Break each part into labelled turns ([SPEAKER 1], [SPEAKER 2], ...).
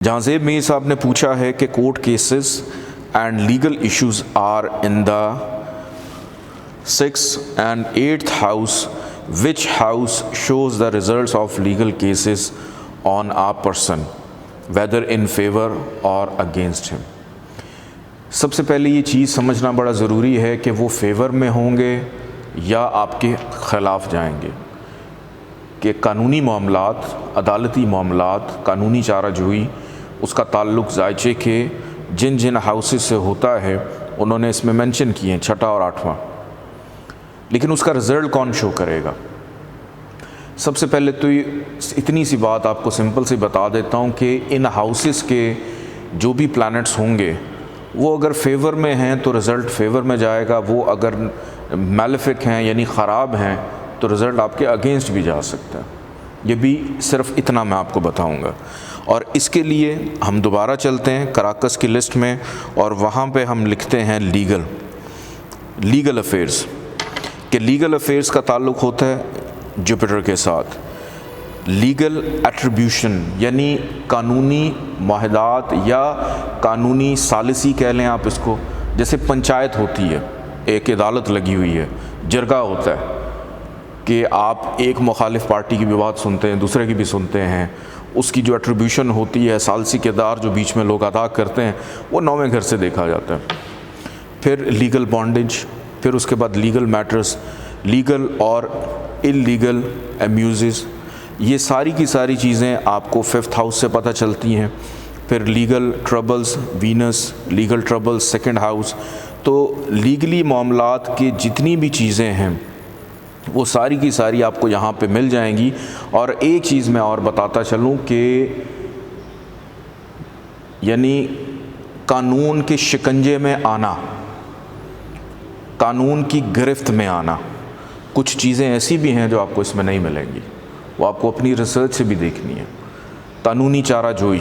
[SPEAKER 1] جہاں زیب میر صاحب نے پوچھا ہے کہ court cases and legal issues are in the 6th and 8th house, which house shows the results of legal cases on a person, whether in favor or against him. سب سے پہلے یہ چیز سمجھنا بڑا ضروری ہے کہ وہ فیور میں ہوں گے یا آپ کے خلاف جائیں گے، کہ قانونی معاملات، عدالتی معاملات، قانونی چارہ جوئی، اس کا تعلق ذائچے کے جن جن ہاؤسز سے ہوتا ہے انہوں نے اس میں مینشن کیے ہیں 6واں اور 8واں، لیکن اس کا رزلٹ کون شو کرے گا؟ سب سے پہلے تو اتنی سی بات آپ کو سمپل سے بتا دیتا ہوں کہ ان ہاؤسز کے جو بھی پلانٹس ہوں گے وہ اگر فیور میں ہیں تو رزلٹ فیور میں جائے گا، وہ اگر میلیفک ہیں یعنی خراب ہیں تو رزلٹ آپ کے اگینسٹ بھی جا سکتا ہے۔ یہ بھی صرف اتنا میں آپ کو بتاؤں گا، اور اس کے لیے ہم دوبارہ چلتے ہیں کراکس کی لسٹ میں، اور وہاں پہ ہم لکھتے ہیں لیگل افیئرز، کہ لیگل افیئرز کا تعلق ہوتا ہے جوپیٹر کے ساتھ۔ لیگل ایٹریبیوشن یعنی قانونی معاہدات یا قانونی ثالثی کہہ لیں آپ اس کو، جیسے پنچایت ہوتی ہے، ایک عدالت لگی ہوئی ہے، جرگہ ہوتا ہے کہ آپ ایک مخالف پارٹی کی بھی بات سنتے ہیں، دوسرے کی بھی سنتے ہیں، اس کی جو ایٹریبیوشن ہوتی ہے، ثالثی کردار جو بیچ میں لوگ ادا کرتے ہیں، وہ 9ویں گھر سے دیکھا جاتا ہے۔ پھر لیگل بانڈیج، پھر اس کے بعد لیگل میٹرز، لیگل اور انلیگل امیوزز، یہ ساری کی ساری چیزیں آپ کو 5th ہاؤس سے پتہ چلتی ہیں۔ پھر legal troubles, Venus, legal troubles 2nd house. تو لیگلی معاملات کی جتنی بھی چیزیں ہیں وہ ساری کی ساری آپ کو یہاں پہ مل جائیں گی۔ اور ایک چیز میں اور بتاتا چلوں کہ یعنی قانون کے شکنجے میں آنا، قانون کی گرفت میں آنا، کچھ چیزیں ایسی بھی ہیں جو آپ کو اس میں نہیں ملیں گی، وہ آپ کو اپنی ریسرچ سے بھی دیکھنی ہے۔ قانونی چارہ جوئی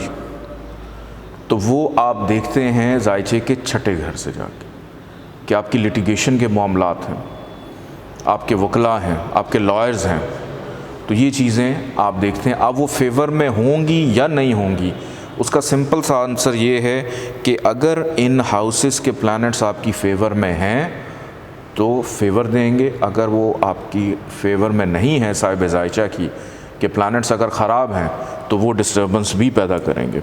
[SPEAKER 1] تو وہ آپ دیکھتے ہیں ذائچے کے 6ٹھے گھر سے جا کے، کہ آپ کی لیٹیگیشن کے معاملات ہیں، آپ کے وکلاء ہیں، آپ کے لائرز ہیں، تو یہ چیزیں آپ دیکھتے ہیں۔ اب وہ فیور میں ہوں گی یا نہیں ہوں گی، اس کا سمپل سا آنسر یہ ہے کہ اگر ان ہاؤسز کے پلانٹس آپ کی فیور میں ہیں تو فیور دیں گے، اگر وہ آپ کی فیور میں نہیں ہیں صاحب ذائچہ کی، کہ پلانٹس اگر خراب ہیں تو وہ ڈسٹربنس بھی پیدا کریں گے۔